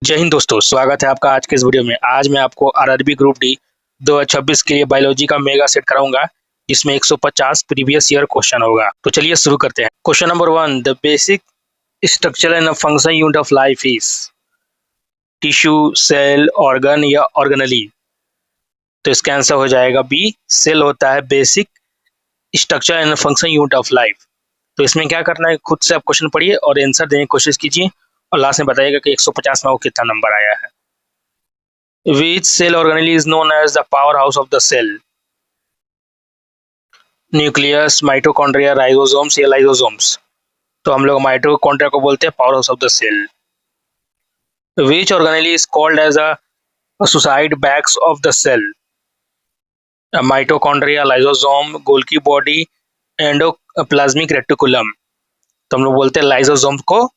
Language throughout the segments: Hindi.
जय हिंद दोस्तों, स्वागत है आपका आज के इस वीडियो में। आज मैं आपको आरआरबी ग्रुप डी 2026 के लिए बायोलॉजी का मेगा सेट कराऊंगा, जिसमें 150 प्रीवियस ईयर क्वेश्चन होगा। तो चलिए शुरू करते हैं। Question number 1, the basic structure and function unit of life is tissue, cell, organ या ऑर्गेनली। तो इसका आंसर हो जाएगा बी, सेल होता है basic structure and function unit of life. तो इसमें क्या करना है, खुद से आप क्वेश्चन पढ़िए और आंसर देने की कोशिश कीजिए और लास्ट में बताइएगा कि 150 में वो कितना नंबर आया है। Which cell organelle is known as the powerhouse of the cell? Nucleus, mitochondria, ribosomes या लाइसोसोम्स। तो हम लोग माइटोकॉन्ड्रिया को बोलते हैं powerhouse of the cell. Which organelle is called as a suicide bags of the cell? Mitochondria, lysosome, Golgi body, endoplasmic reticulum. तो हम लोग बोलते हैं लाइसोसोम को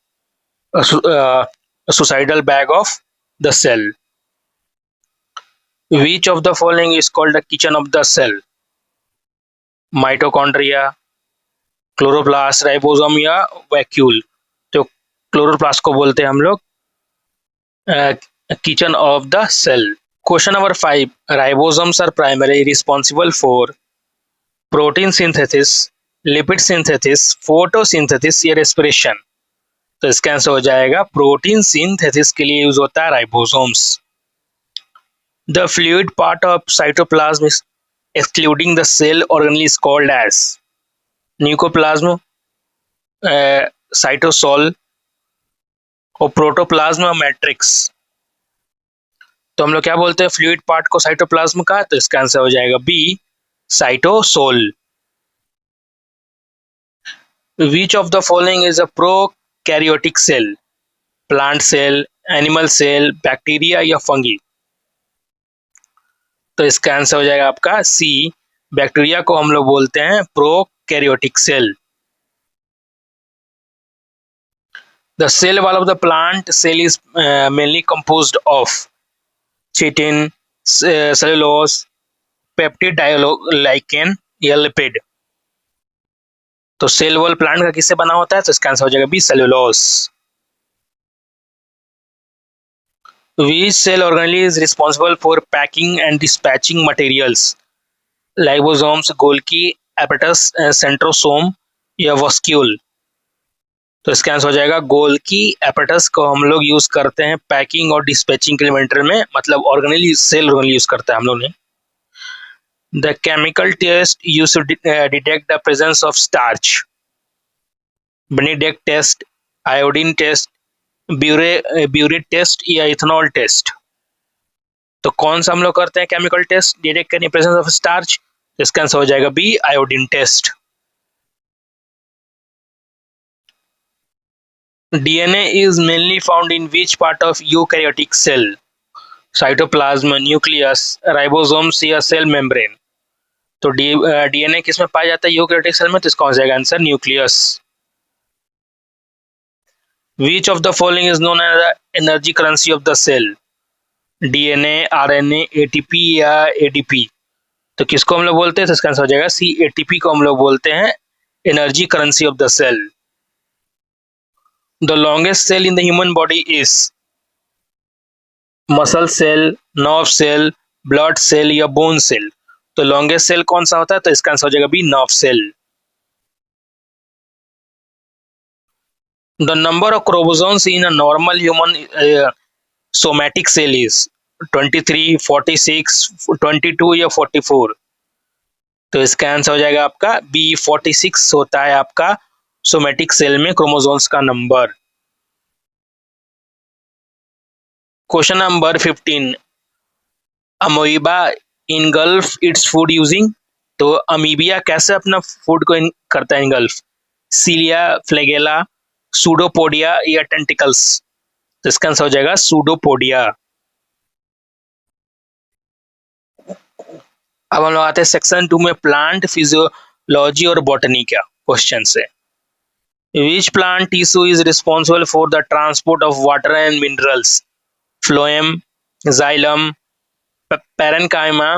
suicidal bag of the cell. Which of the following is called the kitchen of the cell? Mitochondria, chloroplast, ribosome या वैक्यूल। तो क्लोरोप्लास्ट को बोलते हैं हम लोग kitchen of the cell. Question number 5, ribosomes are primary responsible for protein synthesis, lipid synthesis, photosynthesis या रेस्पिरेशन। तो इसका आंसर हो जाएगा प्रोटीन सिंथेसिस के लिए यूज होता है ribosomes. The fluid part of cytoplasm excluding the cell organelle is called as nucleoplasm, cytosol और प्रोटोप्लाज्म मैट्रिक्स। तो हम लोग क्या बोलते हैं फ्लूइड पार्ट को साइटोप्लाज्म का, तो इसका आंसर हो जाएगा B, cytosol. Which of the following is a prokaryotic cell? Plant cell, animal cell, bacteria या फंगी। तो इसका आंसर हो जाएगा आपका सी, बैक्टीरिया को हम लोग बोलते हैं prokaryotic cell. The cell wall of the plant cell is mainly composed of chitin, cellulose, peptidoglycan या लिपिड। तो सेल वॉल प्लांट का किससे बना होता है, तो इसका आंसर हो जाएगा B, cellulose. Which cell organelle is responsible for packing and dispatching materials? Lysosomes, Golgi, apparatus, centrosome या वस्क्यूल। तो इसका आंसर हो जाएगा गोल्गी एपेटस को हम लोग यूज करते हैं पैकिंग और डिस्पैचिंग के लिए में, मतलब ऑर्गेनली सेल ऑर्गेनली यूज करते हैं हम लोग ने। The chemical test use to detect the presence of starch, Benedict test, iodine test, biuret test या इथेनॉल टेस्ट। तो कौन सा हम लोग करते हैं केमिकल टेस्ट डिटेक्ट करने प्रेजेंस ऑफ स्टार्च, तो इसका आंसर हो जाएगा B, iodine test. DNA is mainly found in which part of eukaryotic cell? Cytoplasm, nucleus, ribosomes या सेल मेम्ब्रेन। तो डीएनए किसमें पाया जाता है यूकैरियोटिक सेल में, तो इसका हो जाएगा answer nucleus. Which of the following is known as the energy currency of the cell? DNA, RNA, ATP या एडीपी। तो किसको हम लोग बोलते हैं, तो इसका आंसर हो जाएगा सी, एटीपी को हम लोग बोलते हैं energy currency of the cell. The longest cell in the human body is muscle cell, nerve cell, blood cell या बोन सेल। तो लॉन्गेस्ट सेल कौन सा होता है, तो इसका आंसर हो जाएगा B, nerve cell. The number of chromosomes in a normal human somatic cell is 23, 46, 22 या 44। तो इसका आंसर हो जाएगा आपका बी, 46 होता है आपका सोमेटिक सेल में क्रोमोसोम्स का number. Question number 15, amoeba engulf its food using. तो अमीबिया कैसे अपना फूड को करता है इनगल्फ? सीलिया, फ्लैगेला, सूडोपोडिया या टेंटिकल्स। तो इसका आंसर हो जाएगा सूडोपोडिया। अब हम लोग आते हैं सेक्शन 2 में, प्लांट फिजियोलॉजी और बॉटनी का क्वेश्चन से। Which plant tissue is responsible for the transport of water and minerals? Phloem, xylem, parenchyma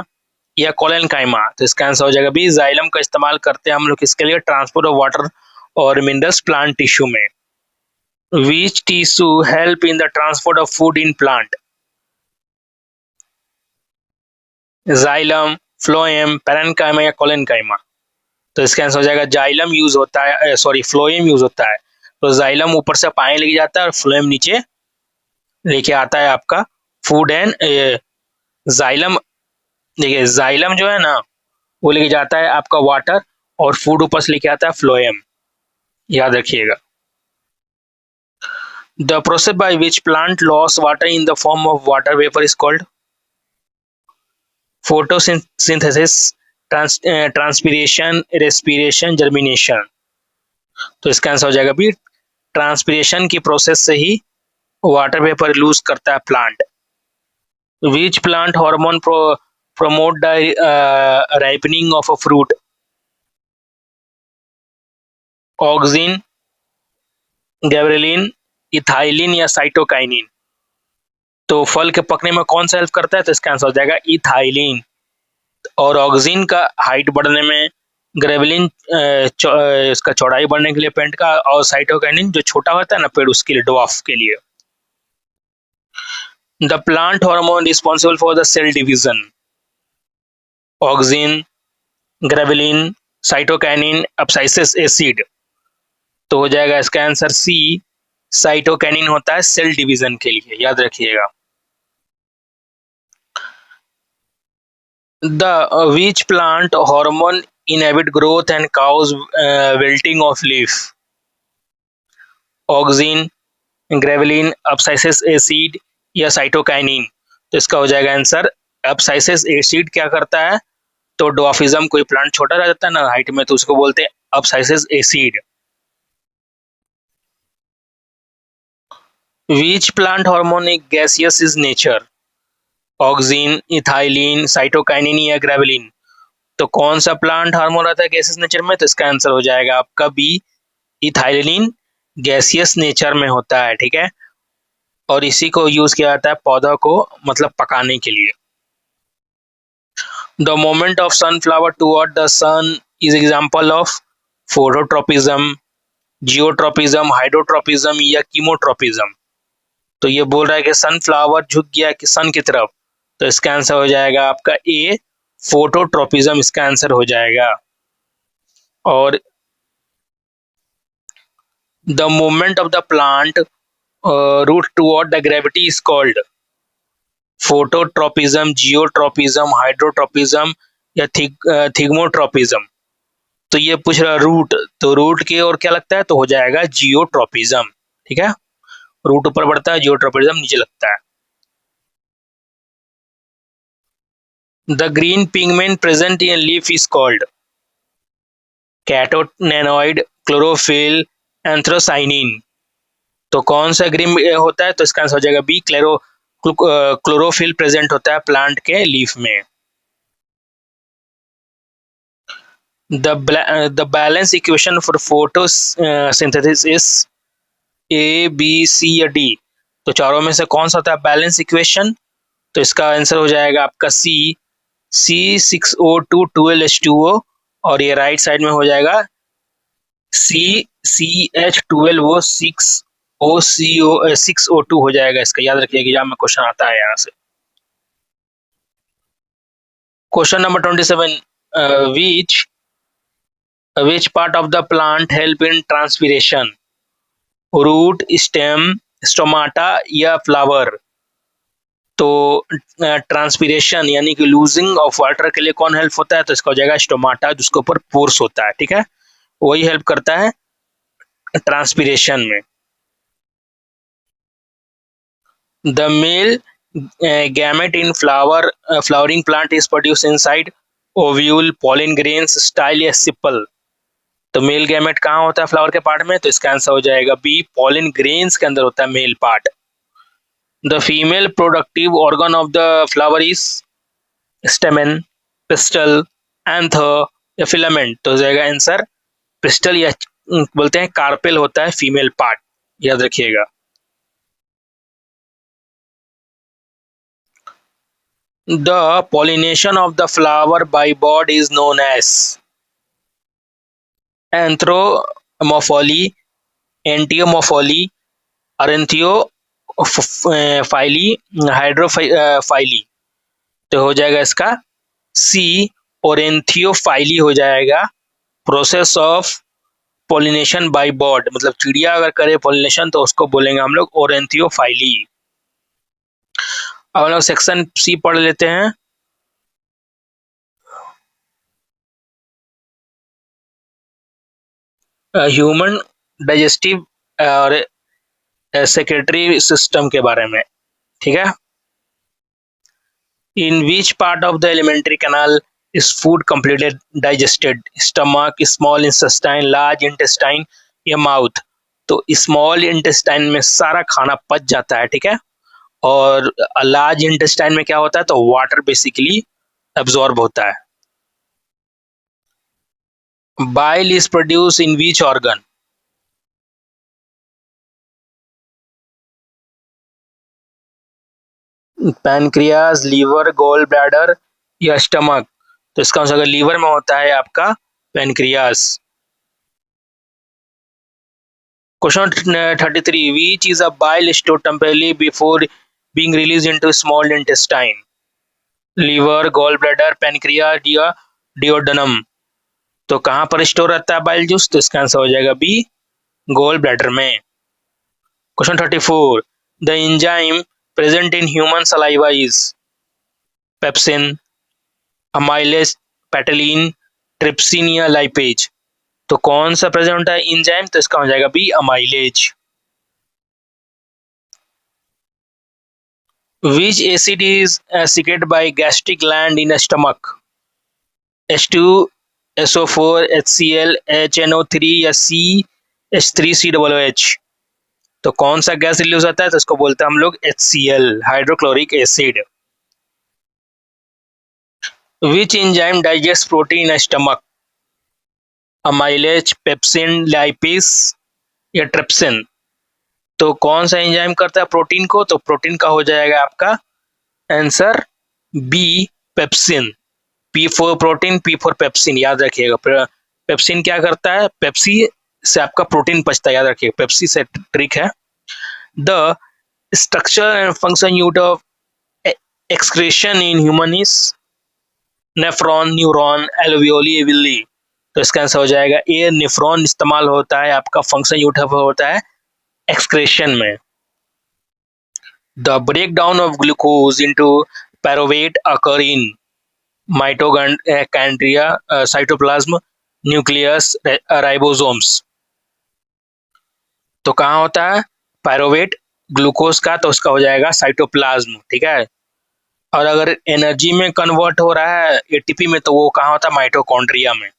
या कोलेनकाइमा। तो इसका आंसर हो जाएगा बी, जाइलम का इस्तेमाल करते हैं हम लोग किसके लिए, ट्रांसपोर्ट ऑफ वाटर और मिनरल्स प्लांट टिश्यू में। Which tissue help in the transport of food in plant? Xylem, phloem, parenchyma या कोलेनकाइमा? तो इसका आंसर हो जाएगा जाइलम यूज होता है, सॉरी फ्लोएम यूज होता है। तो जाइलम ऊपर से पानी लेके जाता है और फ्लोएम नीचे लेके आता है आपका फूड एंड जाइलम। देखिए जाइलम जो है ना वो लेके जाता है आपका वाटर और फूड ऊपर से लेके आता है फ्लोएम, याद रखिएगा। The process by which plant loss water in the form of water vapour is called photosynthesis, transpiration, respiration, germination. तो इसका आंसर हो जाएगा बी ट्रांसपिरेशन की प्रोसेस से ही वाटर वेपर लूज करता है plant. Which plant hormone promote the ripening of a fruit? Auxin, gibberellin, ethylene या साइटोकाइनिन? तो फल के पकने में कौन सा हेल्प करता है? तो इसका आंसर हो जाएगा इथाइलिन। और ऑक्सिन का हाइट बढ़ने में, ग्रेवलिन इसका चौड़ाई बढ़ने के लिए पेंट का, और साइटोकाइनिन जो छोटा होता है ना पेड़ उसके लिए, ड्वार्फ के लिए। The plant hormone responsible for the cell division? Auxin, gibberellin, cytokinin, abscisic acid? तो हो जाएगा इसका आंसर सी, साइटोकाइनिन होता है सेल डिवीजन के लिए, याद रखिएगा। The which plant hormone inhibit growth and cause wilting of leaf? Auxin, gibberellin, abscisic acid या साइटोकाइनिन? तो इसका हो जाएगा आंसर एब्सिसिक एसिड। क्या करता है? तो ड्वार्फिज्म, कोई प्लांट छोटा रह जाता है ना हाइट में तो उसको बोलते हैं abscisic acid. Which plant hormone is gaseous is nature? Auxin, ethylene, cytokinin या ग्रेवलिन? तो कौन सा प्लांट हार्मोन रहता है गैसियस नेचर में? तो इसका आंसर हो जाएगा आपका बी, इथाइलिन गैसियस नेचर में होता है, ठीक है। और इसी को यूज किया जाता है पौधा को मतलब पकाने के लिए। The moment of sunflower toward the sun is example of phototropism, geotropism, hydrotropism या कीमोट्रोपिज्म? तो ये बोल रहा है कि सनफ्लावर झुक गया कि सन की तरफ, तो इसका आंसर हो जाएगा आपका ए, फोटोट्रोपिज्म इसका आंसर हो जाएगा। और the movement of the plant root toward the gravity is called phototropism, geotropism, hydrotropism या थिग्मोट्रोपिज्म? तो ये पूछ रहा रूट, तो रूट की ओर क्या लगता है? तो हो जाएगा जियोट्रोपिज्म, ठीक है। रूट ऊपर बढ़ता है, जियोट्रोपिज्म नीचे लगता है। The green pigment present in leaf is called carotenoid, chlorophyll, anthocyanin? तो कौन सा ग्रीन होता है? तो इसका आंसर हो जाएगा बी, क्लोरोफिल प्रेजेंट होता है प्लांट के लीफ में। The balance equation for photosynthesis is A, B, C या डी? तो चारों में से कौन सा होता है बैलेंस इक्वेशन? तो इसका आंसर हो जाएगा आपका सी, C6O2 12H2O, और ये राइट साइड में हो जाएगा CCH12 वो 6O2 हो जाएगा। इसका याद रखिएगा एग्जाम में क्वेश्चन आता है यहाँ से। Question number 27, which part of the plant help in transpiration? Root, stem, stomata या फ्लावर? तो ट्रांसपिरेशन यानी कि लूजिंग ऑफ वाटर के लिए कौन हेल्प होता है? तो इसका हो जाएगा स्टोमाटा, जिसके ऊपर पोर्स होता है, ठीक है, वही हेल्प करता है ट्रांसपिरेशन में। The male gamete in flowering plant is produce inside ovule, pollen grains, style या सिपल? तो मेल गैमेट कहाँ होता है फ्लावर के पार्ट में? तो इसका आंसर हो जाएगा बी, पॉलिन ग्रेन्स के अंदर होता है male part. The female productive organ of the flower is स्टेमन, pistol, anther या फिलामेंट? तो हो जाएगा आंसर पिस्टल या बोलते हैं कार्पेल होता है फीमेल पार्ट, याद रखिएगा। The pollination of the flower by bird is known as entomophily, anemophily, ornithophily, hydrophily. तो हो जाएगा इसका सी, ओरेंथियोफाइली हो जाएगा। Process of pollination by bird, मतलब चिड़िया अगर करे पोलिनेशन तो उसको बोलेंगे हम लोग ओरेंथियोफाइली। अब हम लोग सेक्शन सी पढ़ लेते हैं। ह्यूमन डाइजेस्टिव और सेक्रेटरी सिस्टम के बारे में, ठीक है। In which part of the alimentary canal is food completely digested? Stomach, small intestine, large intestine या माउथ? तो स्मॉल इंटेस्टाइन में सारा खाना पच जाता है, ठीक है। और लार्ज इंटेस्टाइन में क्या होता है, तो वाटर बेसिकली एब्जॉर्ब होता है। Bile is produce in which organ? Pancreas, liver, gall bladder या स्टमक? तो इसका आंसर अगर लीवर में होता है आपका pancreas. Question 33, which is a bile store temporarily before being released into small intestine? Liver, gall bladder, pancreas या डिओडनम? तो कहां पर स्टोर रहता है बाइल जूस? तो इसका आंसर हो जाएगा बी, गॉल ब्लैडर में। Question 34, the enzyme present in human saliva is? Pepsin, amylase, ptyalin, trypsin या लाइपेज? तो कौन सा प्रेजेंट होता है एंजाइम? तो इसका हो जाएगा B, amylase. Which acid is secreted by gastric gland in a stomach? H2, SO4, HCl, HNO3 या CH3COOH? तो कौन सा गैस रिलीज होता है? तो इसको बोलते हैं हम लोग HCl, hydrochloric acid. Which enzyme digests protein in a stomach? Amylase, pepsin, lipase या ट्रिप्सिन? तो कौन सा एंजाइम करता है प्रोटीन को? तो प्रोटीन का हो जाएगा आपका answer B, pepsin. P for protein, P for pepsin, याद रखिएगा। पेप्सिन क्या करता है? पेप्सी से आपका प्रोटीन पचता है, याद रखिएगा, पेप्सी से ट्रिक है। The structure and function unit of excretion in human is? Nephron, neuron, alveoli, Willey? तो इसका आंसर हो जाएगा ए, नेफ्रॉन इस्तेमाल होता है आपका फंक्शन यूनिट होता है एक्सक्रेशन में। The breakdown of glucose into pyruvate occur in? Mitochondria, cytoplasm, nucleus, ribosomes? तो कहाँ होता है पायरुवेट ग्लूकोज का? तो उसका हो जाएगा साइटोप्लाज्म, ठीक है। और अगर एनर्जी में कन्वर्ट हो रहा है एटीपी में, तो वो कहाँ होता है? माइटोकॉन्ड्रिया में।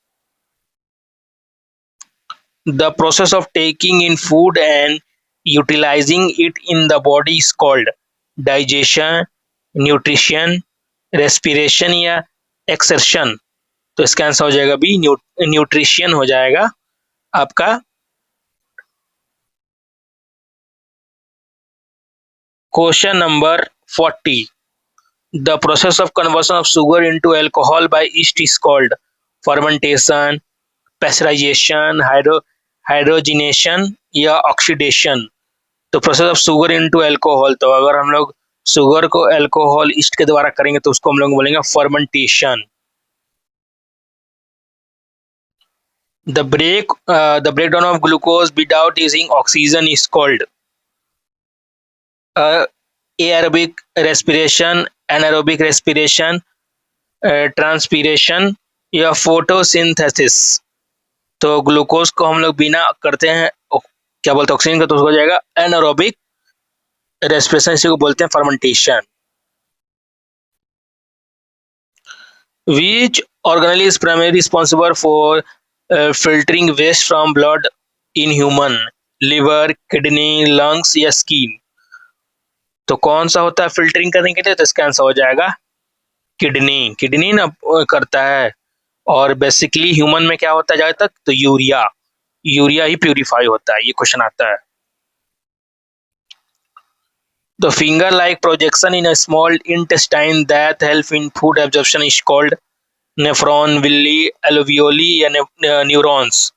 The process of taking in food and utilising it in the body is called? Digestion, nutrition, respiration या एक्सर्शन? तो इसका आंसर हो जाएगा बी, न्यूट्रिशन हो जाएगा आपका। Question number 40, the process of conversion of sugar into alcohol by yeast is called? Fermentation, pasteurisation, hydrogenation या ऑक्सीडेशन? तो process of sugar into alcohol, तो अगर हम लोग शुगर को अल्कोहल ईस्ट के द्वारा करेंगे तो उसको हम लोग बोलेंगे fermentation. The breakdown of glucose without using oxygen is called? Aerobic respiration, anaerobic respiration, transpiration या फोटोसिंथेसिस? तो ग्लूकोज को हम लोग बिना करते हैं क्या बोलते हैं ऑक्सीजन का, तो उसको हो जाएगा एनारोबिक रेस्पिरेशन, इसी को बोलते हैं fermentation. Which organelle is primarily responsible for filtering waste from blood in human? Liver, kidney, lungs या स्किन? तो कौन सा होता है फिल्टरिंग करने के लिए? तो इसका आंसर हो जाएगा किडनी। किडनी ना करता है। और बेसिकली ह्यूमन में क्या होता है ज्यादा तक? तो यूरिया, यूरिया ही प्यूरिफाई होता है। ये क्वेश्चन आता है। The finger-like projection in a small intestine that help in food absorption is called? Nephron, Willey, alveoli या न्यूरॉन्स?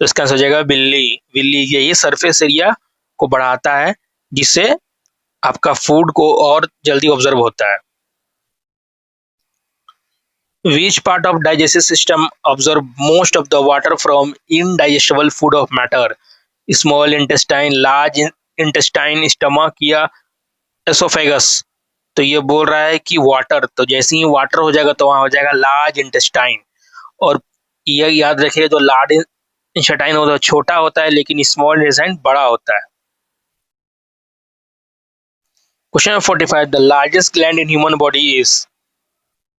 तो इसका आंसर हो जाएगा बिल्ली। विल्ली, यही सरफेस एरिया को बढ़ाता है, जिससे आपका फूड को और जल्दी ऑब्जर्व होता है। Which part of digestive system absorb most of the water from indigestible food of matter? Small intestine, large intestine, stomach या esophagus? तो ये बोल रहा है कि वाटर, तो जैसे ही वाटर हो जाएगा तो वहां हो जाएगा लार्ज इंटेस्टाइन। और ये याद रखिए, जो लार्ज इंटेस्टाइन होता है छोटा होता है, लेकिन स्मॉल इंटेस्टाइन बड़ा होता है। Question 45, the largest gland in human body is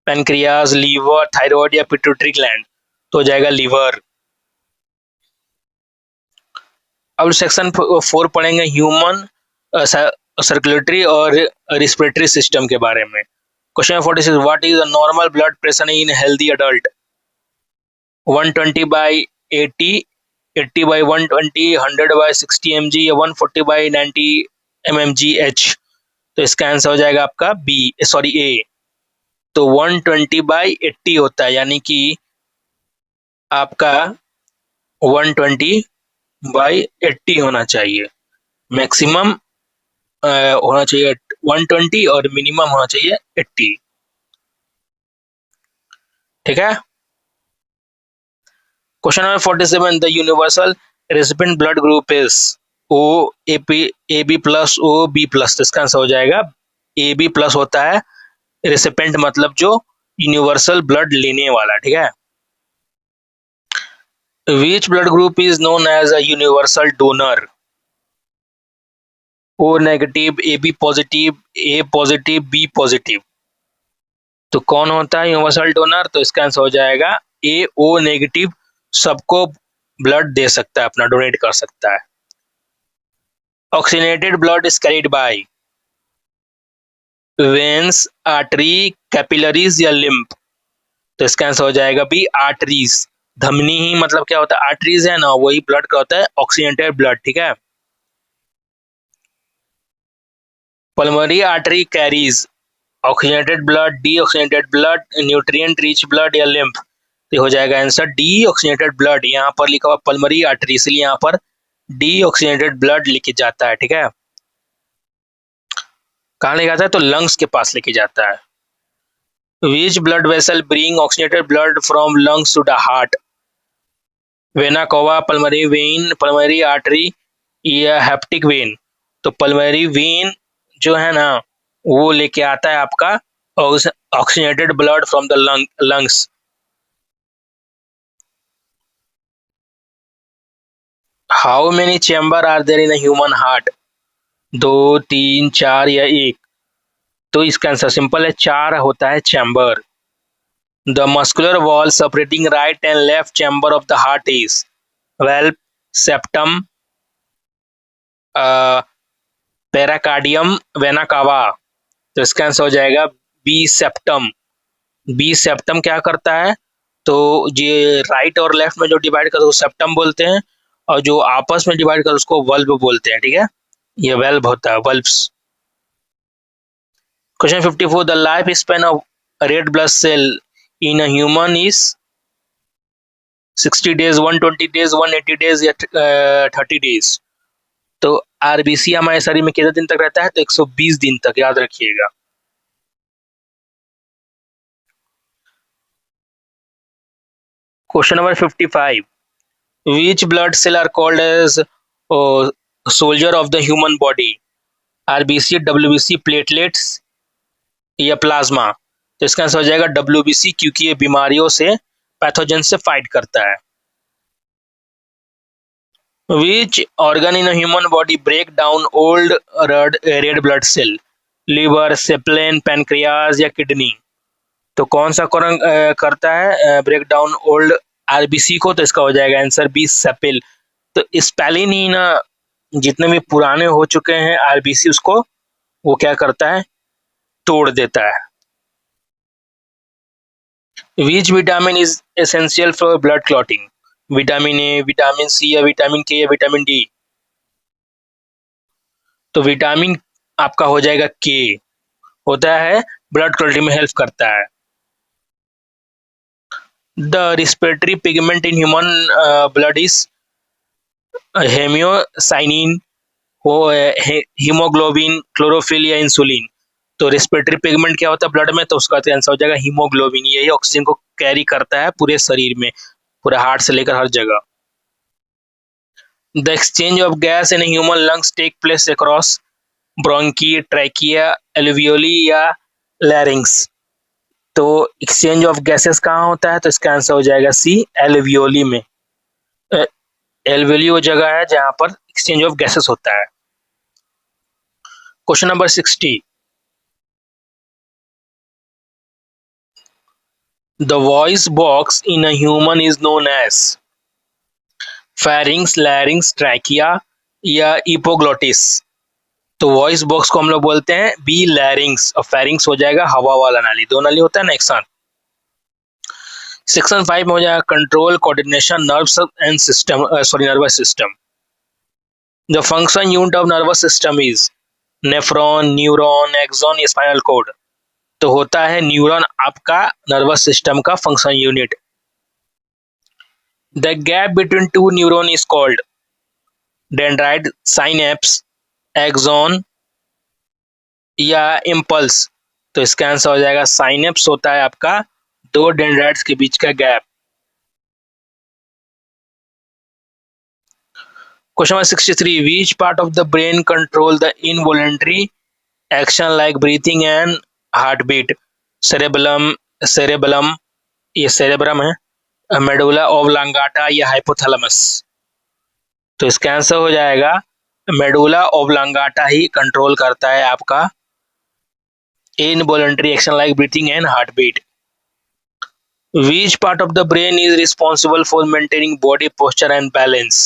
pancreas, liver, thyroid या पिट्यूटरी ग्लैंड? तो हो जाएगा लीवर। अब सेक्शन 4 पढ़ेंगे ह्यूमन सर्कुलेटरी और रिस्पिरेटरी सिस्टम के बारे में। Question 46, what is the normal blood pressure in healthy adult? 120 by 80, 80 by 120, 100 by 60 mg या 140 बाई 90 mmgh? तो इसका आंसर हो जाएगा आपका ए। तो 120 बाई 80 होता है, यानी कि आपका 120 बाई 80 होना चाहिए। मैक्सिमम होना चाहिए 120 और मिनिमम होना चाहिए 80। ठीक है। Question number 47, the universal recipient blood group is O A B plus O B plus. इसका आंसर हो जाएगा ए बी प्लस होता है रेसिपिएंट, मतलब जो यूनिवर्सल ब्लड लेने वाला। ठीक है। Which blood group is known as a universal donor? O negative, A B positive, A positive, B positive? तो कौन होता है यूनिवर्सल डोनर? तो इसका आंसर हो जाएगा ए ओ नेगेटिव, सबको ब्लड दे सकता है, अपना डोनेट कर सकता है। Oxygenated blood is carried by veins, artery, capillaries या लिम्फ? तो इसका आंसर हो जाएगा बी आर्टरीज। धमनी ही मतलब क्या होता है, आर्टरीज है ना, वही ब्लड का होता है ऑक्सीजनेटेड ब्लड। ठीक है। Pulmonary artery carries oxygenated blood, D oxygenated blood, nutrient rich blood या लिम्फ? तो हो जाएगा आंसर डी ऑक्सीजनेटेड ब्लड। यहाँ पर लिखा हुआ पल्मोनरी आर्टरी, इसलिए यहाँ पर डी ऑक्सीजनेटेड ब्लड लिखे जाता है। ठीक है। कहाँ लेके जाता है? तो लंग्स के पास लेके जाता है। Which blood vessel bring oxygenated blood from lungs to the heart? Vena cava, pulmonary vein, pulmonary artery या हेप्टिक वेन? तो पल्मोनरी वेन जो है ना, वो लेके आता है आपका oxygenated blood from the lungs. How many chamber are there in human heart? 2, 3, 4 या 1? तो इसका आंसर सिंपल है, 4 होता है chamber. The muscular wall separating right and left chamber of the heart is valve, septum, pericardium, vena cava? तो इसका आंसर हो जाएगा बी सेप्टम। बी सेप्टम क्या करता है? तो ये राइट और लेफ्ट में जो डिवाइड करते हैं उसको सेप्टम बोलते हैं, और जो आपस में डिवाइड करते हैं उसको वल्व बोलते हैं। ठीक है। ये वेल्व होता है, valves. Question 54, the life span of red blood cell in a human is 60 days, 120 days, 180 days या 30 डेज? तो आरबीसी हमारे शरीर में कितने दिन तक रहता है? तो 120 दिन तक, याद रखिएगा। Question number 55, which blood cell are called as soldier of the human body? RBC, WBC, platelets या प्लाज्मा? तो इसका आंसर हो जाएगा डब्ल्यूबीसी, क्योंकि ये बीमारियों से, पैथोजन से फाइट करता है। Which organ in a human body break down old red blood cell? Liver, spleen, pancreas या किडनी? तो कौन सा करता है ब्रेक डाउन ओल्ड आरबीसी को? तो इसका हो जाएगा आंसर बी सेपिल। तो स्पेलिन ही ना, जितने भी पुराने हो चुके हैं आरबीसी, उसको वो क्या करता है, तोड़ देता है। Which vitamin is essential for blood clotting? Vitamin A, vitamin C या विटामिन के या विटामिन डी? तो विटामिन आपका हो जाएगा के, होता है ब्लड क्लॉटिंग में हेल्प करता है। The respiratory pigment in human blood is haemocyanin, वो हीमोग्लोबिन, क्लोरोफिल या इंसुलिन। तो रेस्पिरेटरी पिगमेंट क्या होता है ब्लड में, तो उसका आंसर हो जाएगा हीमोग्लोबिन। यही ऑक्सीजन को कैरी करता है पूरे शरीर में, पूरे हार्ट से लेकर हर जगह। The exchange of gas in human lungs take place across bronchi, trachea, alveoli या लैरिंग्स। तो एक्सचेंज ऑफ गैसेस कहाँ होता है, तो इसका आंसर हो जाएगा सी, एल्वियोली में। एल्वियोली वो जगह है जहां पर एक्सचेंज ऑफ गैसेस होता है। Question number 60। The voice box in a human is known as pharynx, larynx, trachea या इपोग्लोटिस। तो वॉइस बॉक्स को हम लोग बोलते हैं बी, लैरिंग्स, और फेरिंग्स हो जाएगा हवा वाला नाली। दो नाली होता है ना एक साथ। सेक्शन 5 में हो जाएगा control, coordination, nerves and system, sorry nervous system. The function unit of nervous system is nephron, neuron, axon, spinal cord. तो होता है न्यूरॉन आपका नर्वस सिस्टम का function unit. The gap between two neuron is called dendrite, synapse, axon या इम्पल्स। तो इसका आंसर हो जाएगा साइनेप्स होता है आपका दो डेंड्राइट्स के बीच का gap. Question number 63। Which part of the brain control the involuntary action like breathing and heart beat? Cerebellum, cerebellum, ये सेरेब्रम है, मेडुला ओब्लांगाटा या हाइपोथैलेमस। तो इसका आंसर हो जाएगा मेडुला ओब्लांगाटा ही कंट्रोल करता है आपका involuntary action like breathing and heart beat. Which part of the brain is responsible for maintaining body posture and balance?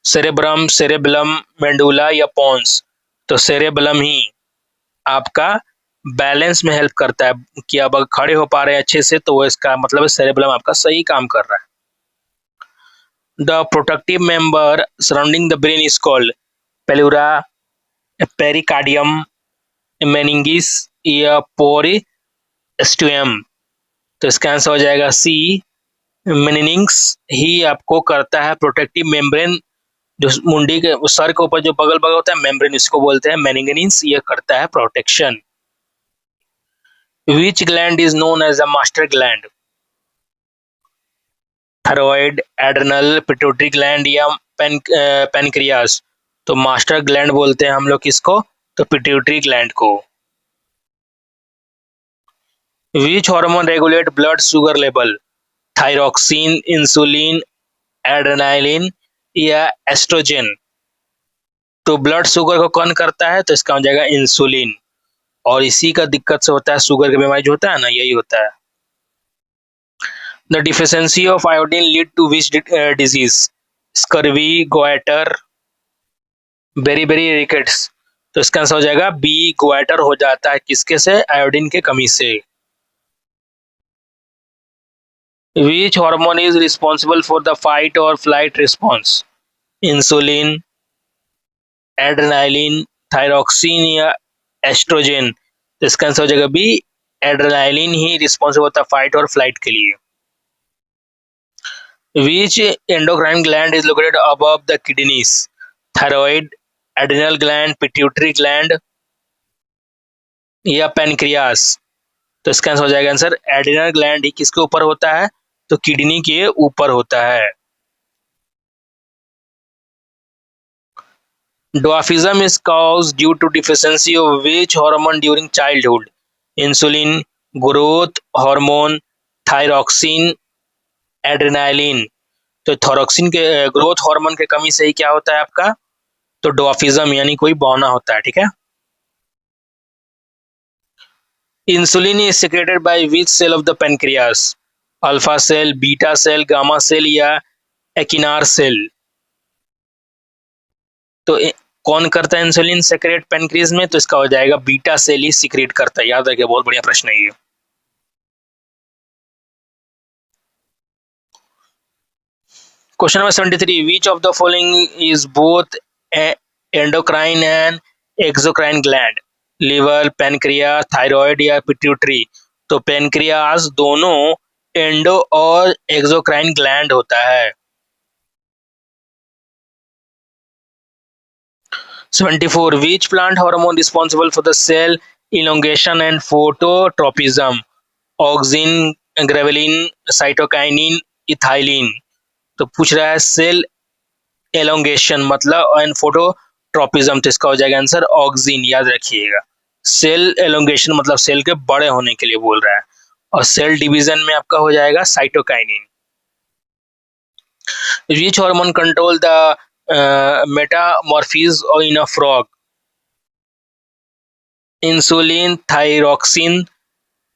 Cerebrum, cerebellum, medulla या पोन्स। तो सेरेबलम ही आपका बैलेंस में हेल्प करता है कि आप अगर खड़े हो पा रहे हैं अच्छे से, तो वो इसका मतलब है सेरेबलम आपका सही काम कर रहा है। The protective member surrounding the brain is called pleura, pericardium, meninges या पोरिस्टियम। तो इसका आंसर हो जाएगा सी, मेनिंगिस ही आपको करता है प्रोटेक्टिव मेम्ब्रेन। जो मुंडी के सर के ऊपर जो बगल बगल होता है मेम्ब्रेन, इसको बोलते हैं मेनिंगिस, ये करता है protection. Which gland is known as a master gland? Thyroid, adrenal, pituitary gland या पेनक्रियास। तो मास्टर ग्लैंड बोलते हैं हम लोग किसको, तो पिट्यूटरी ग्लैंड को। Which hormone regulate blood sugar level? Thyroxine, insulin, adrenaline या एस्ट्रोजन। तो ब्लड शुगर को कौन करता है, तो इसका हो जाएगा इंसुलिन। और इसी का दिक्कत से होता है शुगर की बीमारी जो होता है ना, यही होता है। The deficiency of iodine lead to which disease? Scurvy, goitre, beri beri rickets. तो इसका आंसर हो जाएगा बी, गोएटर हो जाता है किसके से, आयोडीन के कमी से। Which hormone is responsible for the fight और flight response? Insulin, adrenaline, thyroxine या एस्ट्रोजन। तो इसका आंसर हो जाएगा बी, एड्रेनालिन ही रिस्पॉन्सिबल होता है फाइट और फ्लाइट के लिए। Which endocrine gland is located above the kidneys? Thyroid, adrenal gland, pituitary gland या पेनक्रियास। तो इसका आंसर हो जाएगा आंसर एड्रिनल ग्लैंड ही किसके ऊपर होता है, तो किडनी के ऊपर होता है। Dwarfism is caused due to deficiency of which hormone during childhood? Insulin, growth hormone, thyroxine, adrenaline। तो थायरोक्सिन के ग्रोथ हार्मोन के कमी से ही क्या होता है आपका, तो डॉफिज्म यानी कोई बौना होता है। ठीक है। Insulin is secreted by which cell of the pancreas? Alpha cell, beta cell, gamma cell या एकिनार सेल। तो कौन करता है इंसुलिन सेक्रेट पेनक्रियास में, तो इसका हो जाएगा बीटा सेल ही सीक्रेट करता है। याद रखिए, बहुत बढ़िया प्रश्न है ये। Question number 73। Which of the following is both endocrine and exocrine gland? Liver, pancreas, thyroid या पिट्यूटरी। तो पेनक्रियास दोनों एंडो और एक्सोक्राइन ग्लैंड होता है। 74. Which plant hormone responsible for the cell elongation and phototropism? Auxin, gibberellin, cytokinin, ethylene. तो पूछ रहा है सेल एलोंगेशन मतलब एंड फोटोट्रोपिज्म, तो इसका हो जाएगा आंसर ऑक्सिन। याद रखिएगा, सेल एलोंगेशन मतलब सेल के बड़े होने के लिए बोल रहा है, और सेल डिवीजन में आपका हो जाएगा cytokinin. Which hormone control the metamorphosis in a frog? Insulin, thyroxine,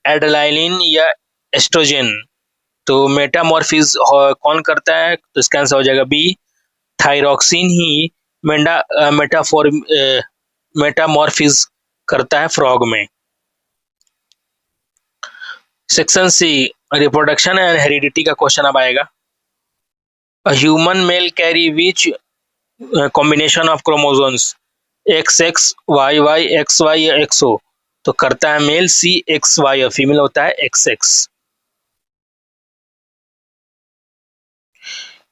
adrenaline या एस्ट्रोजन। तो मेटामॉर्फिस कौन करता है? तो इसका आंसर हो जाएगा बी, थायरोक्सिन ही मेटामॉर्फिस करता है फ्रॉग में। Section C, reproduction and heredity का क्वेश्चन अब आएगा। A human male carry which combination of chromosomes? XX, YY, XY या XO? तो करता है मेल सी XY और फीमेल होता है XX।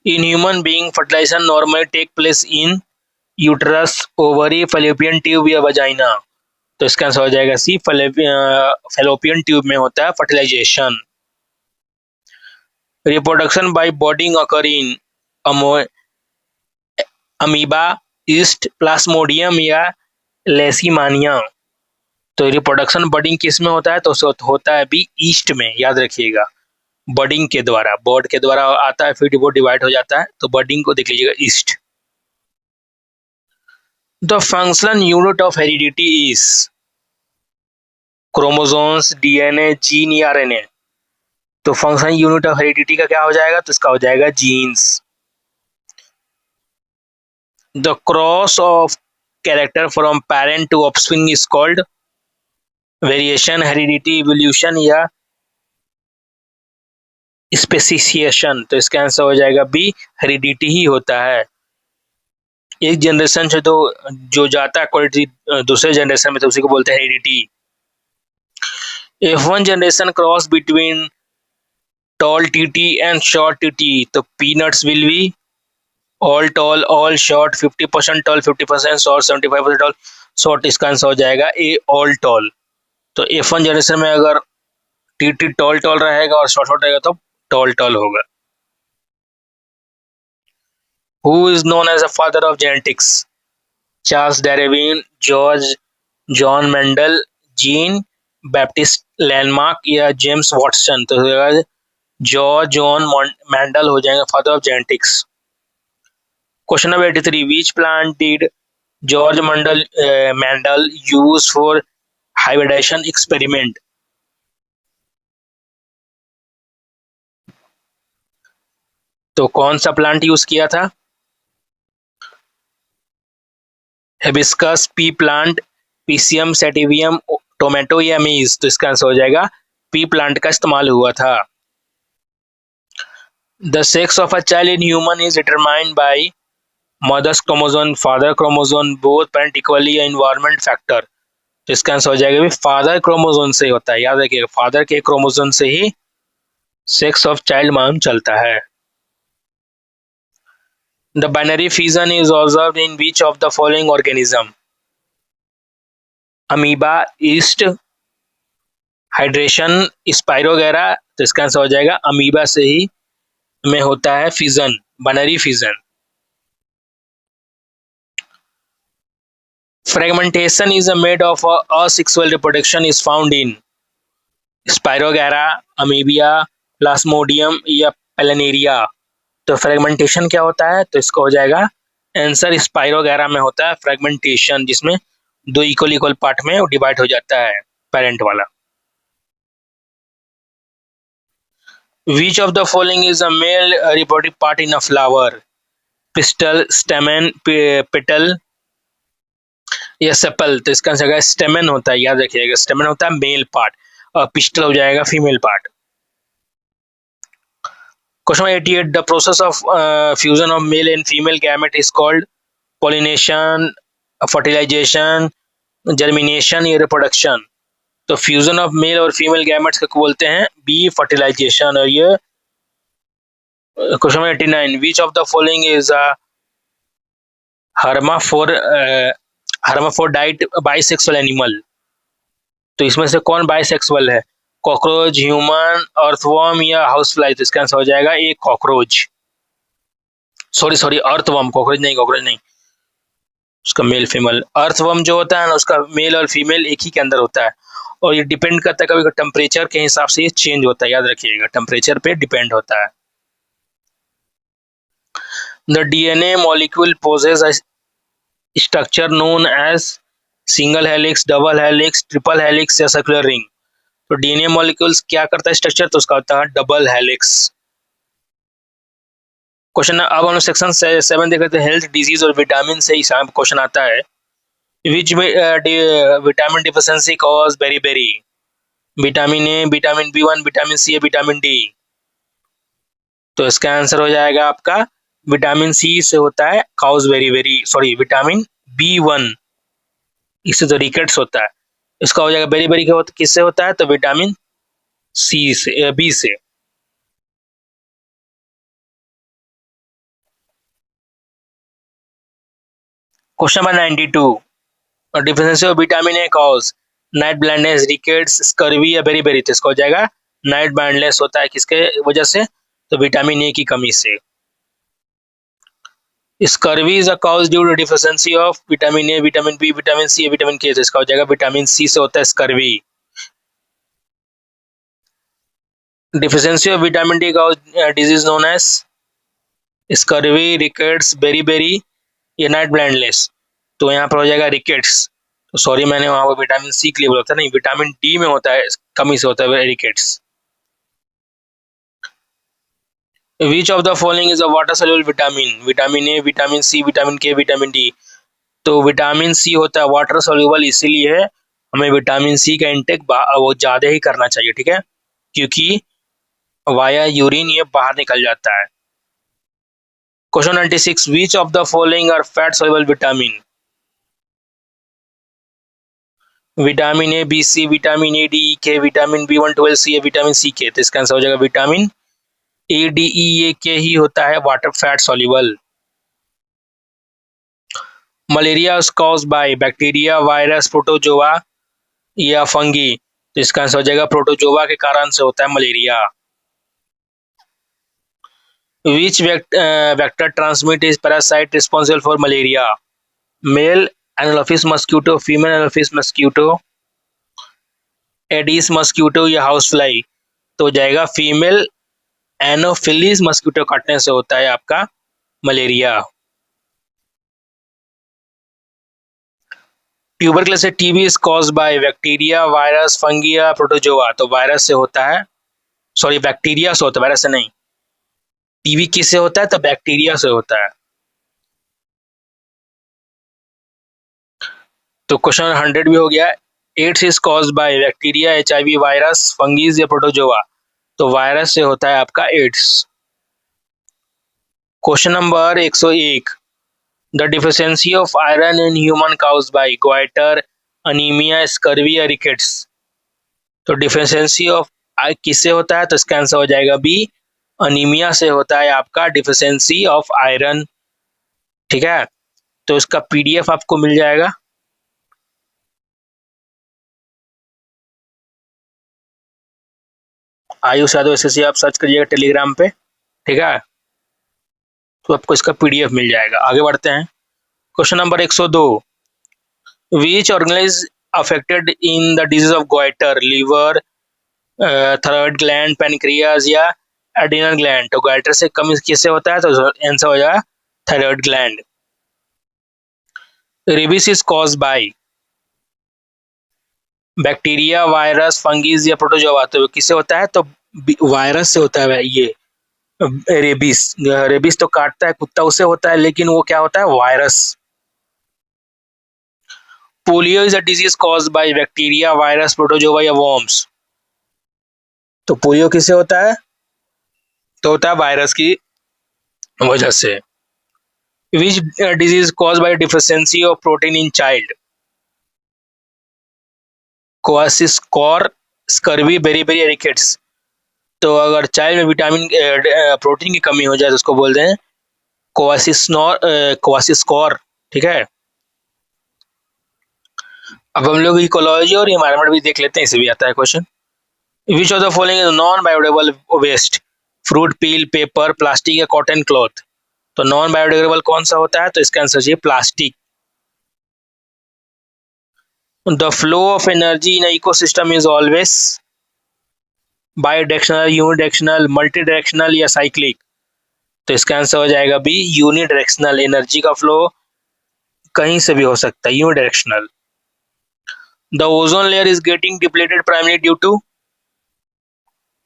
In human being, fertilization normally take place in uterus, ovary, fallopian tube या वजाइना। तो इसका आंसर हो जाएगा सी, फैलोपियन ट्यूब में होता है fertilization. Reproduction by budding occur in amoeba, yeast, plasmodium या लेसीमानिया। तो रिप्रोडक्शन बडिंग किस में होता है? तो होता है बी, ईस्ट में। याद रखिएगा, बडिंग के द्वारा, बर्ड के द्वारा आता है, फिर वो डिवाइड हो जाता है, तो बडिंग को देख लीजिएगा yeast. The functional unit of heredity is chromosomes, DNA, gene या आरएनए। तो फंक्शनल यूनिट ऑफ हेरिडिटी का क्या हो जाएगा? तो इसका हो जाएगा genes. The cross of character from parent to offspring is called variation, heredity, evolution या स्पेसिसिएशन। तो इसका आंसर हो जाएगा बी, हेरिडिटी ही होता है। एक जनरेशन से तो जो जाता है क्वालिटी दूसरे जनरेशन में, तो उसी को बोलते हैं heredity. F one generation cross between tall TT and short TT, तो peanuts will be all tall, all short, 50% tall, 50% short, 75% tall, short. इसका आंसर हो जाएगा ए, ऑल टॉल। तो F1 जनरेशन में अगर टीटी टॉल टॉल रहेगा और शॉर्ट शॉर्ट रहेगा तो टॉल टॉल होगा। Who is known as the father of genetics? Charles Darwin, George John Mendel, Jean Baptiste Lamarck या जेम्स वॉटसन। तो जॉर्ज जॉन मेंडल हो जाएगा father of genetics. Question number 83, which plant did George Mendel use for hybridization experiment? तो कौन सा प्लांट यूज किया था? Hibiscus, pea plant, pisum sativum, tomato या मीज। तो इसका आंसर हो जाएगा पी प्लांट का इस्तेमाल हुआ था। The sex of a child in human is determined by mother's chromosome, father chromosome, both parent equally या एनवायरमेंट फैक्टर। तो इसका आंसर हो जाएगा भी फादर क्रोमोसोम से होता है। याद रखिएगा, फादर के क्रोमोसोम से ही सेक्स ऑफ चाइल्ड मालूम चलता है। The binary fission is observed in which of the following organism? Amoeba, yeast, hydration, spirogyra. तो इसका आंसर हो जाएगा अमीबा से ही में होता है fission, binary fission. Fragmentation is made of asexual reproduction is found in spirogyra, amoeba, plasmodium या पेलनेरिया। तो फ्रेगमेंटेशन क्या होता है? तो इसका हो जाएगा आंसर स्पाइरोगेरा में होता है फ्रेगमेंटेशन, जिसमें दो इक्वल इक्वल पार्ट में डिवाइड हो जाता है पेरेंट वाला। Which of the following is a male reproductive part in a flower? Pistil, stamen, petal या सेपल। तो इसका आंसर स्टेमन होता है। याद रखिएगा, स्टेमन होता है मेल पार्ट और पिस्टल हो जाएगा female part. Question 88, the process of fusion of male and female gamete is called pollination, fertilization, germination या रिप्रोडक्शन। तो फ्यूजन ऑफ मेल और फीमेल गैमेट्स को बोलते हैं बी, फर्टिलाइजेशन। और ये question 89, which of the following is a hermaphrodite hermaphrodite bisexual animal, तो इसमें से कौन बाइसेक्सुअल है? कॉकरोच, ह्यूमन, अर्थवर्म या हाउस फ्लाई? तो इसका आंसर हो जाएगा A cockroach, sorry sorry earthworm, cockroach नहीं, कॉकरोच नहीं, उसका मेल फीमेल। अर्थवर्म जो होता है ना, उसका मेल और फीमेल एक ही के अंदर होता है, और ये डिपेंड करता है, कभी टेम्परेचर के हिसाब से ये चेंज होता है, याद रखिएगा टेम्परेचर पे डिपेंड होता है। The DNA molecule possess a structure known as single helix, double helix, triple helix या सर्कुलर रिंग? तो डीएनए मॉलिक्यूल्स क्या करता है स्ट्रक्चर? तो उसका होता है डबल हेलिक्स। क्वेश्चन अब हम सेक्शन 7 देख रहे थे, हेल्थ डिजीज और विटामिन से क्वेश्चन आता है। Which vitamin deficiency cause beri? Vitamin A, vitamin B 1, vitamin C या विटामिन डी? तो इसका आंसर हो जाएगा आपका विटामिन सी से होता है cause beri, sorry vitamin B 1, इससे तो रिकेट्स होता है। इसका हो जाएगा बेरी किससे होता है? तो विटामिन सी से, बी से। Question number 92, deficiency of vitamin A cause night blindness, rickets, scurvy या बेरी? तो इसका हो जाएगा नाइट ब्लाइंडनेस होता है किसके वजह से? तो विटामिन ए की कमी से। Scurvy is a cause due to deficiency of vitamin A, vitamin B, vitamin C या विटामिन के? तो इसका हो जाएगा विटामिन सी से होता है scurvy. Deficiency of vitamin D cause disease known as scurvy, rickets, beri या नाइट ब्लाइंडनेस? तो यहाँ पर हो जाएगा रिकेट्स। तो सॉरी मैंने वहां पर विटामिन सी के लिए बोला था, नहीं विटामिन डी में होता है, कमी से होता है rickets. Which of the following is a water soluble vitamin? Vitamin A, vitamin C, vitamin K, vitamin D? तो विटामिन सी होता है वाटर सोल्यूबल, इसीलिए हमें विटामिन सी का इंटेक वो ज्यादा ही करना चाहिए, ठीक है, क्योंकि वाया यूरिन ये बाहर निकल जाता है। Question 96, which of the following are fat soluble vitamin? Vitamin A, B, C, vitamin A, D, K, vitamin B1, B12, C या विटामिन सी के? तो इसका आंसर हो जाएगा विटामिन ए, डी, ई, ए के ही होता है water fat soluble. Malaria is caused by bacteria, virus, protozoa या फंगी? तो इसका आंसर हो जाएगा प्रोटोजोआ के कारण से होता है malaria. Which vector transmit is parasite responsible for malaria? Male anopheles mosquito, female anopheles mosquito, aedes mosquito या हाउस फ्लाई? तो हो जाएगा फीमेल एनोफिलिस मस्क्यूटो काटने से होता है आपका malaria. Tuberculosis TB is caused by bacteria, virus, fungi या प्रोटोजोआ? तो वायरस से होता है, सॉरी बैक्टीरिया से होता है, वायरस से नहीं। टीबी किससे होता है? तो बैक्टीरिया से होता है। तो क्वेश्चन 100 भी हो गया। AIDS is caused by bacteria, HIV, virus, fungi या प्रोटोजोआ? तो वायरस से होता है आपका AIDS. Question number 101, the deficiency of iron in human causes by goitre, anaemia, scurvy या रिकेट्स? तो डिफिशियंसी ऑफ किससे होता है? तो इसका आंसर हो जाएगा बी, अनीमिया से होता है आपका डिफिशियंसी ऑफ आयरन, ठीक है। तो इसका PDF आपको मिल जाएगा। आयुष यादव SSC आप सर्च करिएगा टेलीग्राम पे, ठीक है, तो आपको इसका PDF मिल जाएगा। आगे बढ़ते हैं। Question number 102, which organ is affected in the disease of goitre, liver, thyroid gland, pancreas या एड्रिनल ग्लैंड? तो गोइटर से कम किससे होता है? तो आंसर हो जाएगा thyroid gland. Rabies is cause by bacteria, virus, fungi या प्रोटोजोआ? तो किससे होता है? तो वायरस से होता है ये रेबिस। रेबिस तो काटता है कुत्ता, उससे होता है, लेकिन वो क्या होता है? Virus. Polio is a disease caused by bacteria, virus, protozoa या वॉर्म्स? तो पोलियो किससे होता है? तो होता है वायरस की वजह से। Which disease caused by deficiency of protein in child? Kwashiorkor, scurvy, beri rickets? तो अगर चाइल्ड में विटामिन प्रोटीन की कमी हो जाए तो उसको बोलते हैं क्वासिस्कॉर, ठीक है। अब हम लोग इकोलॉजी और एनवायरनमेंट भी देख लेते हैं, इसे भी आता है question. Which of the following is non biodegradable waste? Fruit peel, paper, plastic या कॉटन क्लॉथ? तो नॉन बायोडिग्रेडेबल कौन सा होता है? तो इसका आंसर चाहिए plastic. The flow of energy in ecosystem is always bidirectional, unidirectional, multi directional या साइक्लिक? तो इसका आंसर हो जाएगा बी, यूनिडायरेक्शनल। एनर्जी का फ्लो कहीं से भी हो सकता है, unidirectional. The ozone layer is getting depleted primary due to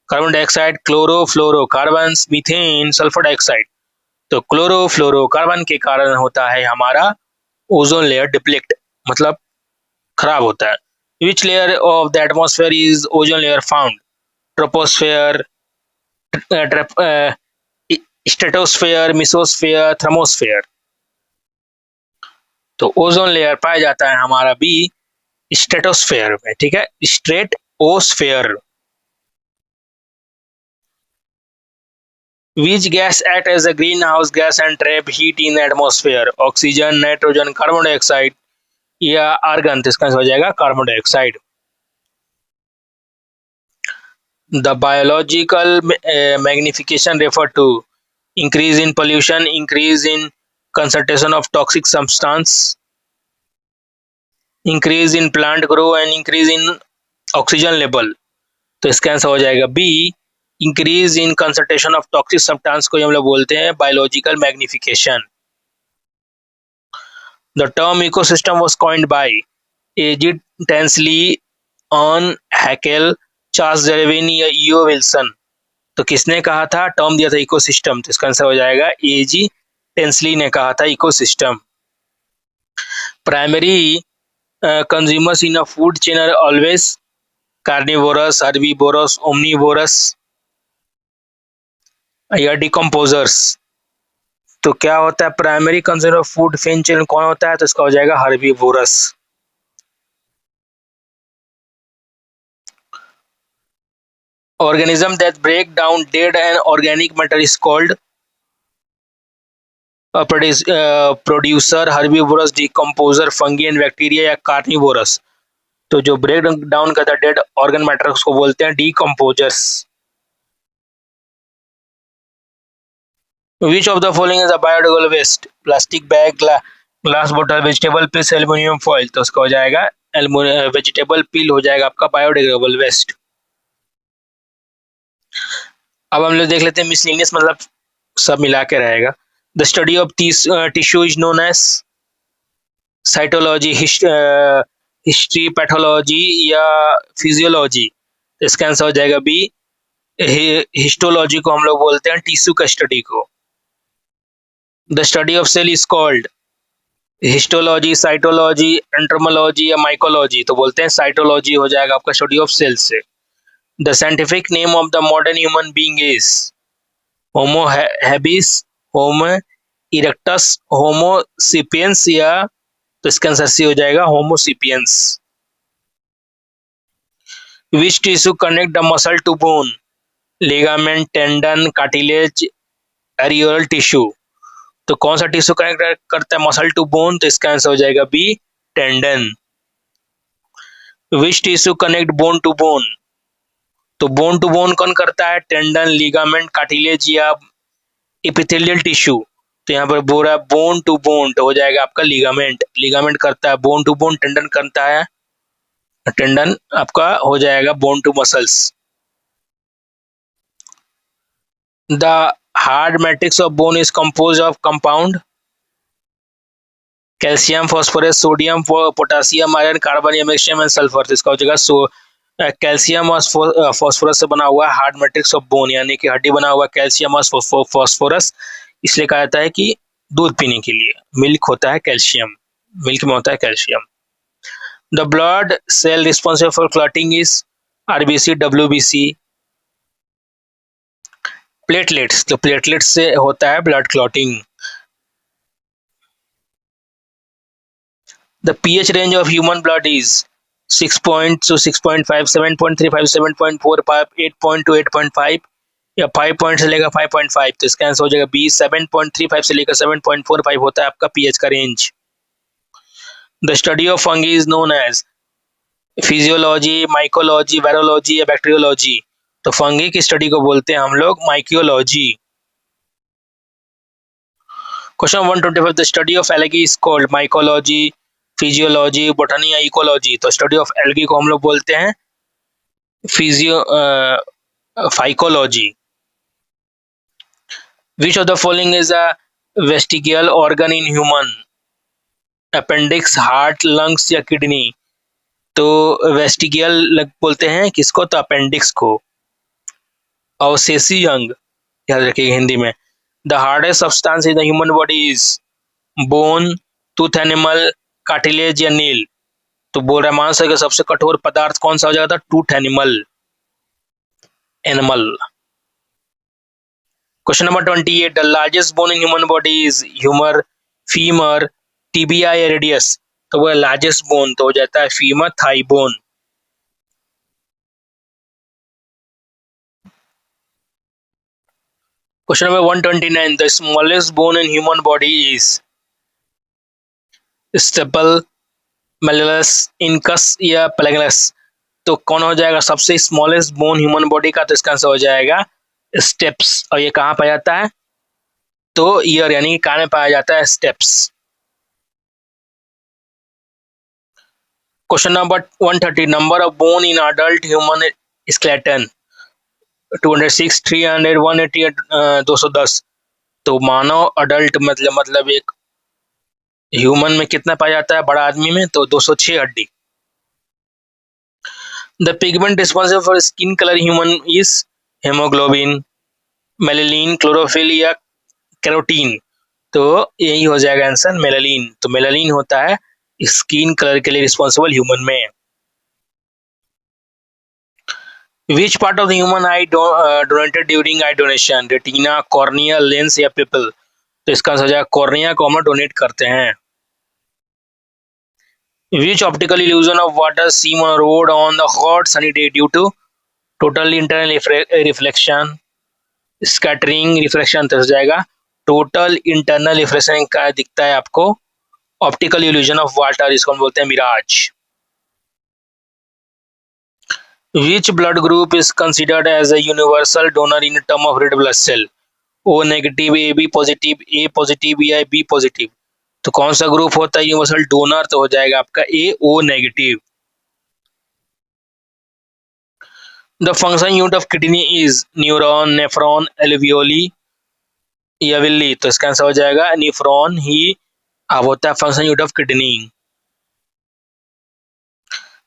carbon dioxide, chlorofluorocarbon, methane, sulphur dioxide? तो क्लोरोफ्लोरोकार्बन के कारण होता है हमारा ओजोन लेयर डिप्लेक्ट, मतलब खराब होता है। Which layer of the atmosphere is ozone layer found? Troposphere, stratosphere, mesosphere, thermosphere? तो ओजोन लेयर पाया जाता है हमारा बी, स्ट्रेटोस्फेयर में। ठीक है, stratosphere. Which gas act as a greenhouse gas and trap heat in the atmosphere? Oxygen, nitrogen, carbon dioxide या आर्गन? तो इसका हो जाएगा carbon dioxide. The biological magnification refer to increase in pollution, increase in concentration of toxic substance, increase in plant grow and increase in oxygen level? तो इसका आंसर हो जाएगा B, increase in concentration of toxic substance को हम लोग बोलते हैं biological magnification. The term ecosystem was coined by एजिड टेंसली, ऑन हैकेल, चार्ल्स डार्विन या ईओ विल्सन? तो किसने कहा था, टर्म दिया था इकोसिस्टम? तो इसका आंसर हो जाएगा एजी टेंसली ने कहा था ecosystem. Primary consumers in a food chain are always carnivorous, herbivorous, omnivorous या डिकम्पोजर्स? तो क्या होता है primary consumer of food chain कौन होता है? तो इसका हो जाएगा herbivorous. organism that break down dead and organic matter is called producer, herbivorous, decomposer, fungi and bacteria या कार्निवोरस? तो जो ब्रेक डाउन करता है डेड ऑर्गन मैटर उसको बोलते हैं decomposers. Which of the following is a biodegradable waste? Plastic bag, glass bottle, vegetable piece, aluminium foil? तो उसका हो जाएगा वेजिटेबल पील हो जाएगा आपका बायोडिग्रेडेबल वेस्ट। अब हम लोग देख लेते हैं मिसलिनियस, मतलब सब मिला के रहेगा। The study of tissue is known as cytology, history, pathology या फिजियोलॉजी? इसका आंसर हो जाएगा बी, हिस्टोलॉजी को हम लोग बोलते हैं टिश्यू का स्टडी को। The study of cell is called histology, cytology, entomology या माइकोलॉजी? तो बोलते हैं साइटोलॉजी हो जाएगा आपका स्टडी ऑफ सेल से। The scientific name of the modern human being is homo habilis, homo erectus, homo sapiens या? तो इसका आंसर सी हो जाएगा homo sapiens. Which tissue connect the muscle to bone? Ligament, tendon, cartilage, areolar tissue? तो कौन सा टिश्यू कनेक्ट करता है मसल टू बोन? तो इसका आंसर हो जाएगा B, tendon. Which tissue connect bone to bone? तो बोन टू बोन कौन करता है? टेंडन, लिगामेंट, कार्टिलेज या एपिथेलियल टिश्यू? तो यहाँ पर बोल रहा है बोन टू बोन, तो हो जाएगा आपका लिगामेंट। लिगामेंट करता है बोन टू बोन, टेंडन करता है, टेंडन आपका हो जाएगा bone to muscles. The hard matrix of bone is compose of compound calcium, phosphorus, sodium, potassium, iron, carbon या मैग्नीशियम एंड सल्फर? तो इसका हो जाएगा कैल्शियम और फॉस्फोरस से बना हुआ हार्ड मैट्रिक्स ऑफ बोन, यानी कि हड्डी बना हुआ कैल्शियम और फॉस्फोरस। इसलिए कहा जाता है कि दूध पीने के लिए मिल्क होता है कैल्शियम, मिल्क में होता है calcium. The blood cell responsible for clotting is RBC, WBC, platelets? तो प्लेटलेट्स से होता है blood clotting. The pH range of human blood is 6 to 6.5, 7.35, 7.45, 8 to 8.5 या 5 पॉइंट से लेकर 5.5? तो इसका आंसर हो जाएगा बी, 7.35 से लेकर 7.45 होता है आपका पीएच का range. The study of fungi is known as physiology, mycology, virology या बैक्टीरियोलॉजी? तो फंगी की स्टडी को बोलते हैं हम लोग mycology. Question 125, the study of algae is called mycology, physiology, botany या इकोलॉजी? तो स्टडी ऑफ एल्गी को हम लोग बोलते हैं physio phycology. Which of the following is a vestigial organ in human? Appendix, heart, lungs या किडनी? तो वेस्टिगियल बोलते हैं किसको? तो अपेंडिक्स को। अवशेषी अंग याद रखिएगा हिंदी में। The hardest substance in the human body is bone, tooth animal, cartilage या नील? तो बोल रहा है मांस का सबसे कठोर पदार्थ कौन सा हो जाएगा? Tooth animal. Question number 28, the largest bone in human body is humour, femur, tibia या रेडियस? तो वो लार्जेस्ट बोन तो हो जाता है femur, thigh bone. Question number 129, the smallest bone in human body is staple, Malus, incus या प्लेगलस? तो कौन हो जाएगा सबसे स्मॉलेस्ट बोन ह्यूमन बॉडी का? तो इसका आंसर हो जाएगा स्टेप्स। और ये कहाँ पाया जाता है? तो ईयर यानी कान में पाया जाता है steps. Question number 130, number of bone in adult human skeleton? 206, 300, 180, 210? तो मानव अडल्ट मतलब एक ह्यूमन में कितना पाया जाता है बड़ा आदमी में? तो 206 हड्डी। The pigment responsible for skin colour human is haemoglobin, melanin, chlorophyll या कैरोटीन? तो यही हो जाएगा आंसर मेलानिन। तो मेलानिन होता है स्किन कलर के लिए रिस्पॉन्सिबल ह्यूमन में। विच part of the human I donated during I donation? Retina, cornea, lens या पिपल? तो इसका आंसर हो जाएगा कॉर्निया को हम डोनेट करते हैं। Which optical illusion of water seem on road on the hot sunny day due to total internal reflection, scattering, reflection? तो हो जाएगा टोटल इंटरनल रिफ्लेक्शन का दिखता है आपको ऑप्टिकल इल्यूजन ऑफ वाटर, इसको हम बोलते हैं Miraj. Which blood group is considered as a universal donor in term of red blood cell? O negative, A B positive, A positive या बी पॉजिटिव? तो कौन सा ग्रुप होता है यूनिवर्सल डोनर? तो हो जाएगा आपका A, O negative. The function unit of kidney is neuron, nephron, alveoli या विल्ली? तो इसका आंसर हो जाएगा न्यूफ्रॉन ही अब होता है function unit of kidney.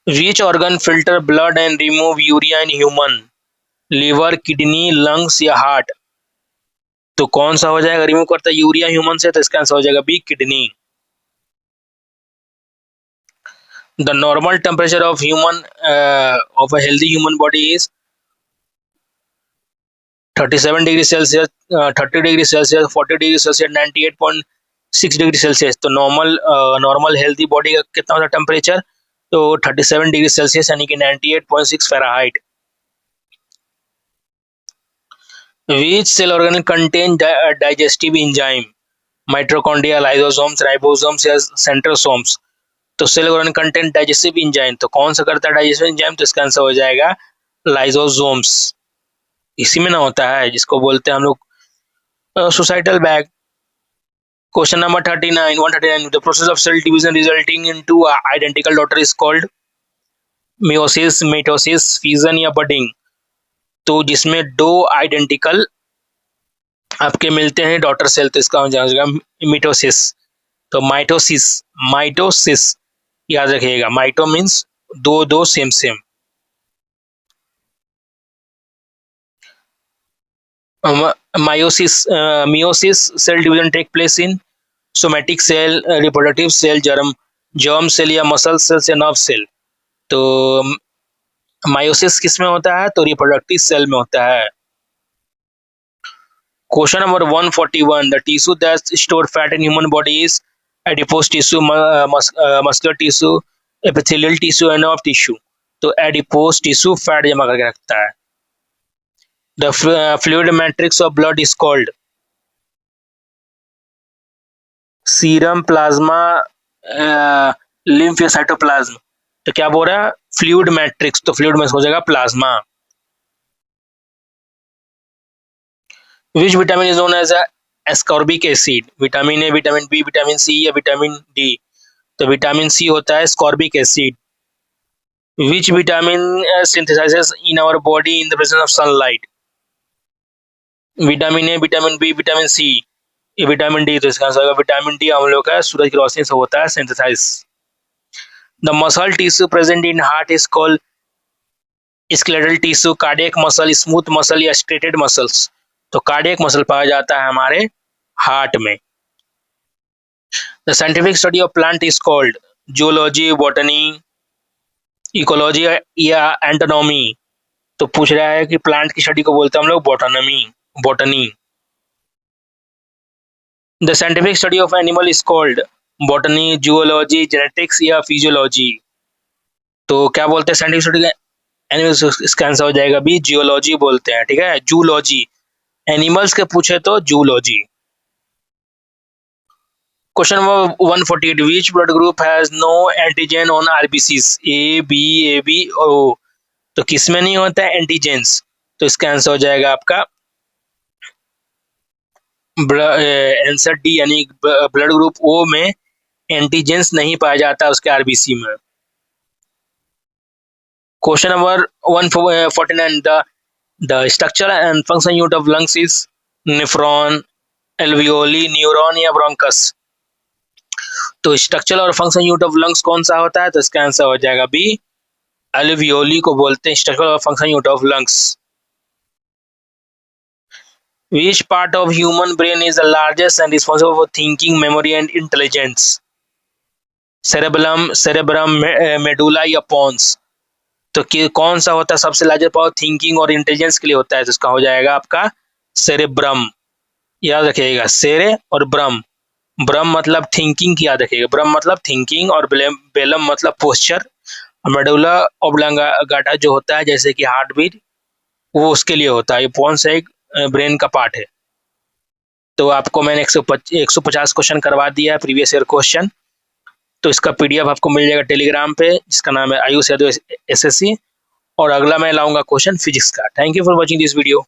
Which organ filter blood and remove urea in human? Liver, kidney, lungs या हार्ट? तो कौन सा हो जाएगा रिमूव करता है यूरिया ह्यूमन से? तो इसका आंसर हो जाएगा B, kidney. The normal temperature of human of a healthy human body is 37 degree Celsius, 30 degree Celsius, 40 degree Celsius, 98.6 degree Celsius? तो नॉर्मल हेल्दी बॉडी का कितना होता है टेम्परेचर? तो 37 डिग्री सेल्सियस यानी कि 98.6 Fahrenheit. Which cell organ contain digestive enzyme? Mitochondria, lysosomes, ribosomes या centrosomes? तो cell organ content digestive enzyme, तो कौन सा करता है डाइजेस्टिव एंजाइम? तो इसका आंसर हो जाएगा लाइसोसोम्स। इसी में ना होता है जिसको बोलते हैं हम लोग suicidal bag. Question number 39, 139, the process of cell division resulting into identical daughter is called meiosis, mitosis, fission या बडिंग? तो जिसमें दो आइडेंटिकल आपके मिलते हैं डॉटर सेल, तो इसका हो जाएगा मिटोसिस। तो माइटोसिस, माइटोसिस याद रखिएगा, माइटो मीन्स दो दो same same. Meiosis, meiosis cell division take place in somatic cell, reproductive cell, germ cell या मसल सेल या नर्व सेल? तो मायोसिस किस में होता है? तो रिप्रोडक्टिव सेल में होता है। Question number 141, the tissue that store fat in human body is adipose tissue, muscular tissue, epithelial tissue and nerve tissue? तो एडिपोज टिश्यू फैट जमा करके रखता है। The fluid matrix of blood is called serum, plasma, lymph या साइटोप्लाज्म? तो क्या बोल रहा है? फ्लूइड मैट्रिक्स, तो फ्लूइड में हो जाएगा plasma. Which vitamin is known as ascorbic acid? Vitamin A, vitamin B, vitamin C या विटामिन डी? तो विटामिन सी होता है ascorbic acid. Which vitamin synthesizes in our body in the presence of sunlight? Vitamin A, vitamin B, vitamin C, ये विटामिन डी। तो इसका आंसर होगा विटामिन डी हम लोग का सूरज की रोशनी से होता है synthesize. The muscle tissue present in heart is called skeletal tissue, cardiac muscle, smooth muscle या स्ट्रेटेड मसल्स? तो कार्डियक मसल पाया जाता है हमारे हार्ट में। The scientific study of plant is called zoology, botany, ecology या एंटोनॉमी? तो पूछ रहा है कि प्लांट की स्टडी को बोलते हैं हम लोग बॉटोनॉमी, botany. The scientific study of animal is called botany, zoology, genetics या फिजियोलॉजी? तो क्या बोलते हैं साइंटिफिक स्टडी एनिमल्स? इसका आंसर हो जाएगा बी, जियोलॉजी बोलते हैं। ठीक है, जूलॉजी। एनिमल्स के पूछे तो zoology. Question number 148, which blood group has no antigen on RBCs? A, B, A B और ओ? तो किसमें नहीं होता है एंटीजेंस? तो इसका आंसर हो जाएगा आपका आंसर डी, यानी ब्लड ग्रुप ओ में एंटीजेंस नहीं पाया जाता उसके आरबीसी में। Question number 149, the structure and function unit of lungs is nephron, alveoli, neuron या ब्रोंकस? तो स्ट्रक्चर और फंक्शन यूनिट ऑफ लंग्स कौन सा होता है? तो इसका आंसर हो जाएगा बी, एल्वियोली को बोलते हैं स्ट्रक्चर और function unit of lungs. Which part of human brain is the largest and responsible for thinking, memory and intelligence? cerebrum, medulla या pons? तो कौन सा होता है सबसे लार्जेस्ट पावर थिंकिंग और इंटेलिजेंस के लिए होता है? तो इसका हो जाएगा आपका सेरेब्रम। याद रखिएगा, सेरे और ब्रम। ब्रम मतलब थिंकिंग की याद रखिएगा, ब्रम मतलब थिंकिंग और बेलम मतलब पोस्चर। मेडुला ऑब्लांगाटा जो होता है जैसे कि हार्ट बीट, वो उसके लिए होता है। ये पॉन्स एक ब्रेन का पार्ट है। तो आपको मैंने 150 क्वेश्चन करवा दिया है, प्रीवियस ईयर क्वेश्चन। तो इसका पीडीएफ आपको मिल जाएगा टेलीग्राम पे, जिसका नाम है आयुष यादव एसएससी। और अगला मैं लाऊंगा क्वेश्चन फिजिक्स का। Thank you for watching this video.